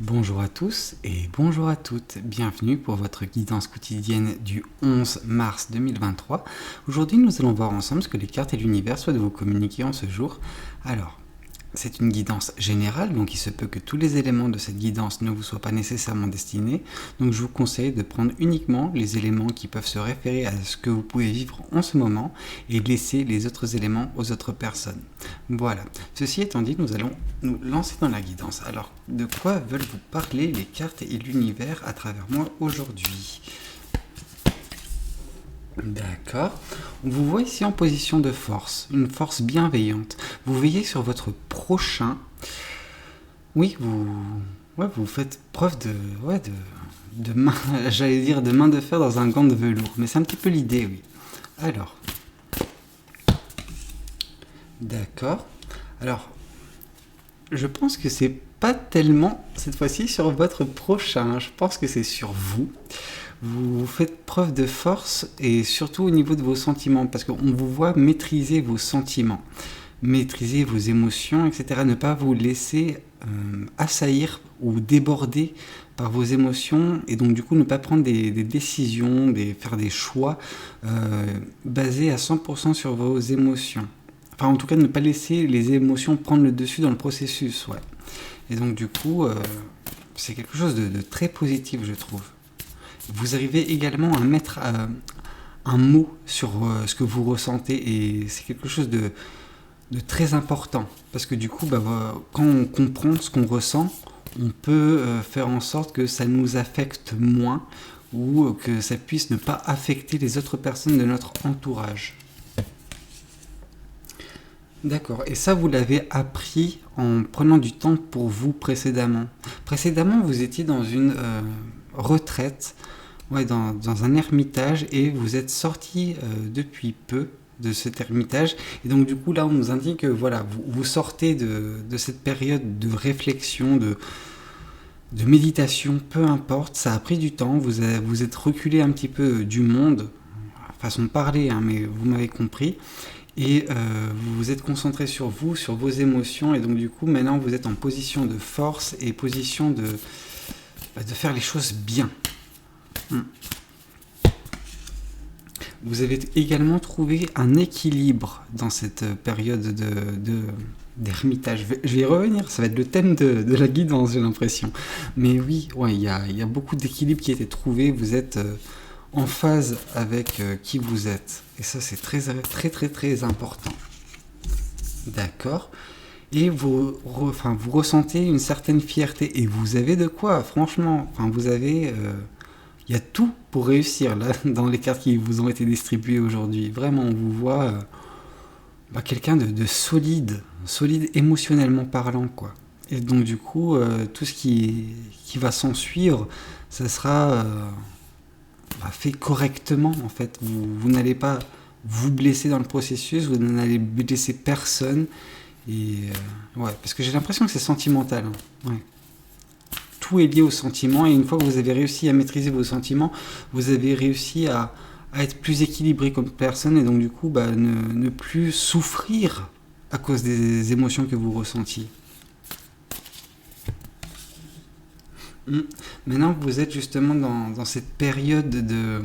Bonjour à tous et bonjour à toutes, bienvenue pour votre guidance quotidienne du 11 mars 2023. Aujourd'hui nous allons voir ensemble ce que les cartes et l'univers souhaitent vous communiquer en ce jour. Alors, c'est une guidance générale, donc il se peut que tous les éléments de cette guidance ne vous soient pas nécessairement destinés, donc je vous conseille de prendre uniquement les éléments qui peuvent se référer à ce que vous pouvez vivre en ce moment et laisser les autres éléments aux autres personnes. Voilà, ceci étant dit, nous allons nous lancer dans la guidance. Alors, de quoi veulent vous parler les cartes et l'univers à travers moi aujourd'hui ? D'accord. On vous voit ici en position de force, une force bienveillante. Vous veillez sur votre prochain. Oui, vous faites preuve de main, j'allais dire de main de fer dans un gant de velours, mais c'est un petit peu l'idée, oui. Alors, d'accord. Alors, je pense que c'est pas tellement cette fois-ci sur votre prochain. Je pense que c'est sur vous. Vous faites preuve de force et surtout au niveau de vos sentiments, parce qu'on vous voit maîtriser vos sentiments, maîtriser vos émotions, etc. Ne pas vous laisser assaillir ou déborder par vos émotions et donc du coup ne pas prendre des décisions, faire des choix basés à 100% sur vos émotions. Enfin en tout cas ne pas laisser les émotions prendre le dessus dans le processus. Ouais. Et donc du coup c'est quelque chose de très positif je trouve. Vous arrivez également à mettre un mot sur ce que vous ressentez et c'est quelque chose de très important parce que du coup quand on comprend ce qu'on ressent on peut faire en sorte que ça nous affecte moins ou que ça puisse ne pas affecter les autres personnes de notre entourage. D'accord, et ça vous l'avez appris en prenant du temps pour vous précédemment. Précédemment vous étiez dans une retraite. Ouais, dans un ermitage et vous êtes sorti depuis peu de cet ermitage et donc du coup là on nous indique que voilà vous sortez de cette période de réflexion, de méditation, peu importe, ça a pris du temps, vous êtes reculé un petit peu du monde, façon de parler hein, mais vous m'avez compris et vous vous êtes concentré sur vous, sur vos émotions et donc du coup maintenant vous êtes en position de force et position de faire les choses bien. Vous avez également trouvé un équilibre dans cette période d'ermitage. Je vais y revenir, ça va être le thème de la guidance, j'ai l'impression. Mais oui, ouais, il y a beaucoup d'équilibre qui a été trouvé. Vous êtes en phase avec qui vous êtes. Et ça, c'est très, très, très, très important. D'accord. Et vous ressentez une certaine fierté. Et vous avez de quoi, franchement. Enfin, vous avez... il y a tout pour réussir là, dans les cartes qui vous ont été distribuées aujourd'hui. Vraiment, on vous voit quelqu'un de solide émotionnellement parlant, quoi. Et donc du coup, tout ce qui va s'en suivre, ça sera fait correctement, en fait. Vous n'allez pas vous blesser dans le processus, vous n'allez blesser personne. Et ouais, parce que j'ai l'impression que c'est sentimental. Hein. Ouais. Tout est lié aux sentiments et une fois que vous avez réussi à maîtriser vos sentiments, vous avez réussi à être plus équilibré comme personne et donc du coup ne plus souffrir à cause des émotions que vous ressentiez. Maintenant vous êtes justement dans cette période de...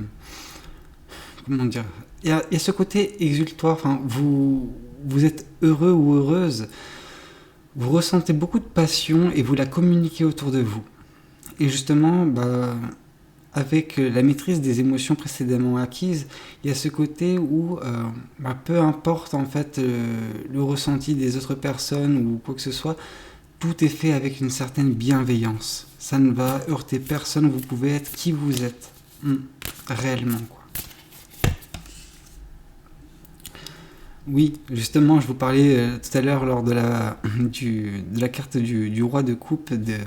Comment dire ? Il y a ce côté exultoire, enfin, vous êtes heureux ou heureuse, vous ressentez beaucoup de passion et vous la communiquez autour de vous. Et justement, avec la maîtrise des émotions précédemment acquises, il y a ce côté où peu importe en fait le ressenti des autres personnes ou quoi que ce soit, tout est fait avec une certaine bienveillance. Ça ne va heurter personne, vous pouvez être qui vous êtes, réellement quoi. Oui, justement, je vous parlais tout à l'heure lors de la carte du roi de coupe de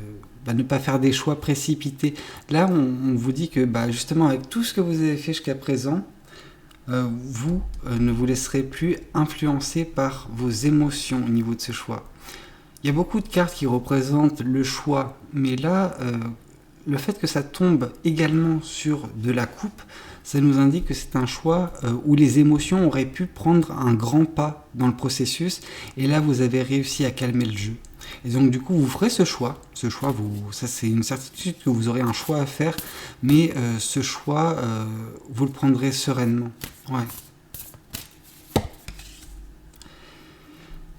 ne pas faire des choix précipités. Là, on vous dit que justement, avec tout ce que vous avez fait jusqu'à présent, vous ne vous laisserez plus influencer par vos émotions au niveau de ce choix. Il y a beaucoup de cartes qui représentent le choix, mais là, le fait que ça tombe également sur de la coupe, ça nous indique que c'est un choix où les émotions auraient pu prendre un grand pas dans le processus, et là vous avez réussi à calmer le jeu. Et donc du coup, vous ferez ce choix. Ce choix, ça c'est une certitude que vous aurez un choix à faire, mais ce choix, vous le prendrez sereinement. Ouais.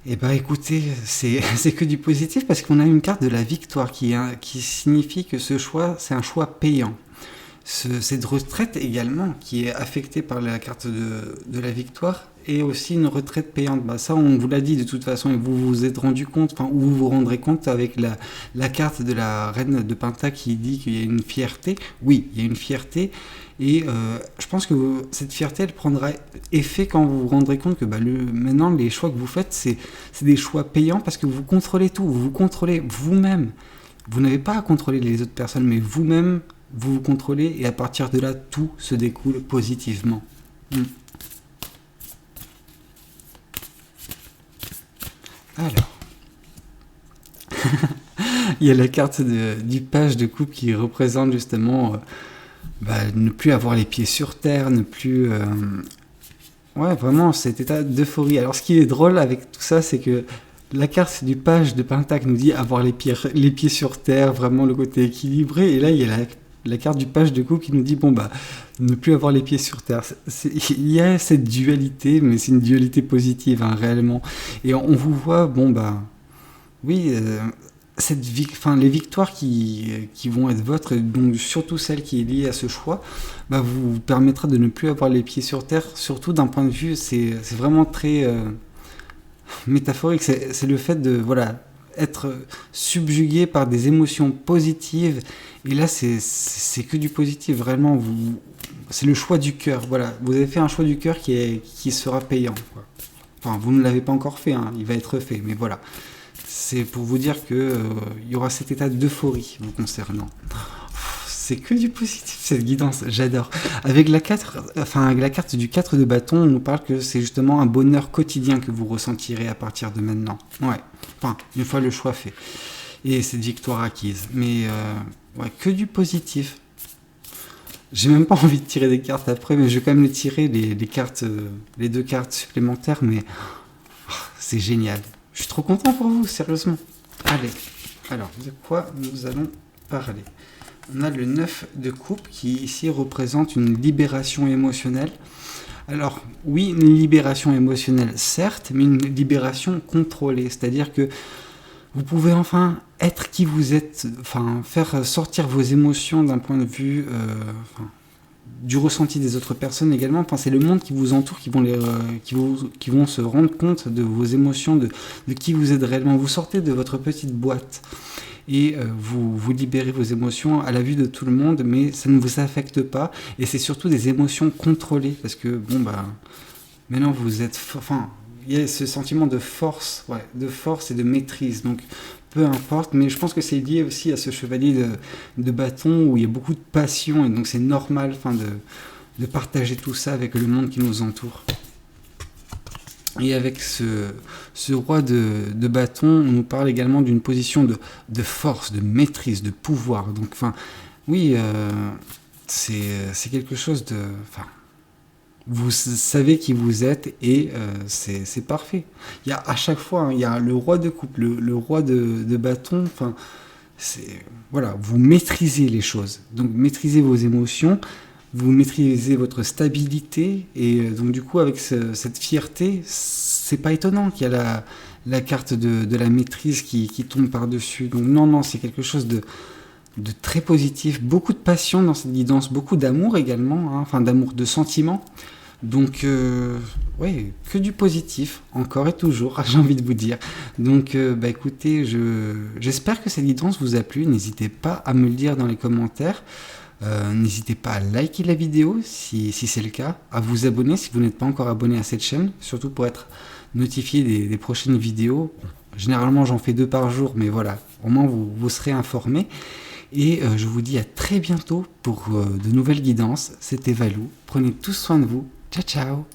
Eh ben écoutez, c'est que du positif parce qu'on a une carte de la victoire qui signifie que ce choix, c'est un choix payant. Cette retraite également, qui est affectée par la carte de la victoire, est aussi une retraite payante. Bah, ça, on vous l'a dit de toute façon, et vous vous êtes rendu compte, enfin, ou vous vous rendrez compte avec la carte de la reine de Pentacle qui dit qu'il y a une fierté. Oui, il y a une fierté, et je pense que cette fierté, elle prendra effet quand vous vous rendrez compte que maintenant, les choix que vous faites, c'est des choix payants parce que vous contrôlez tout, vous contrôlez vous-même. Vous n'avez pas à contrôler les autres personnes, mais vous-même, vous vous contrôlez et à partir de là, tout se découle positivement. Alors, il y a la carte du page de coupe qui représente justement ne plus avoir les pieds sur terre, ne plus... ouais, vraiment cet état d'euphorie. Alors ce qui est drôle avec tout ça, c'est que la carte du page de Pentacle nous dit avoir les pieds sur terre, vraiment le côté équilibré, et là il y a la carte du page de coupe qui nous dit ne plus avoir les pieds sur terre. Il y a cette dualité, mais c'est une dualité positive réellement. Et on vous voit, oui, les victoires qui vont être vôtres, donc surtout celle qui est liée à ce choix, vous permettra de ne plus avoir les pieds sur terre, surtout d'un point de vue, c'est vraiment très métaphorique, c'est le fait de être subjugué par des émotions positives, et là c'est que du positif, vraiment, c'est le choix du cœur, vous avez fait un choix du cœur qui sera payant, quoi. Enfin, vous ne l'avez pas encore fait, il va être fait, mais voilà, c'est pour vous dire que il y aura cet état d'euphorie vous concernant. C'est que du positif cette guidance, j'adore. Avec la carte du 4 de bâton, on nous parle que c'est justement un bonheur quotidien que vous ressentirez à partir de maintenant. Ouais, enfin, une fois le choix fait. Et cette victoire acquise. Mais que du positif. J'ai même pas envie de tirer des cartes après, mais je vais quand même les tirer, les 2 cartes supplémentaires, mais c'est génial. Je suis trop content pour vous, sérieusement. Allez, alors, de quoi nous allons parler ? On a le 9 de coupe qui ici représente une libération émotionnelle. Alors oui, une libération émotionnelle certes, mais une libération contrôlée. C'est-à-dire que vous pouvez enfin être qui vous êtes, faire sortir vos émotions d'un point de vue du ressenti des autres personnes également. C'est le monde qui vous entoure qui vont se rendre compte de vos émotions, de qui vous êtes réellement. Vous sortez de votre petite boîte. Et vous libérez vos émotions à la vue de tout le monde, mais ça ne vous affecte pas, et c'est surtout des émotions contrôlées, parce que maintenant vous êtes, il y a ce sentiment de force, et de maîtrise, donc peu importe, mais je pense que c'est lié aussi à ce chevalier de bâton où il y a beaucoup de passion, et donc c'est normal de partager tout ça avec le monde qui nous entoure. Et avec ce roi de bâton, on nous parle également d'une position de force, de maîtrise, de pouvoir. Donc, oui, c'est quelque chose de... vous savez qui vous êtes et c'est parfait. Il y a à chaque fois, il y a le roi de coupe, le roi de bâton. Vous maîtrisez les choses. Donc, maîtrisez vos émotions. Vous maîtrisez votre stabilité, et donc du coup avec cette fierté, c'est pas étonnant qu'il y a la carte de la maîtrise qui tombe par-dessus. Donc non, c'est quelque chose de très positif, beaucoup de passion dans cette guidance, beaucoup d'amour également, d'amour, de sentiments. Donc que du positif, encore et toujours, j'ai envie de vous dire. Donc écoutez, j'espère que cette guidance vous a plu, n'hésitez pas à me le dire dans les commentaires. N'hésitez pas à liker la vidéo si c'est le cas, à vous abonner si vous n'êtes pas encore abonné à cette chaîne, surtout pour être notifié des prochaines vidéos. Généralement j'en fais 2 par jour, mais voilà, au moins vous serez informés. Et je vous dis à très bientôt pour de nouvelles guidances. C'était Valou, prenez tous soin de vous, ciao ciao.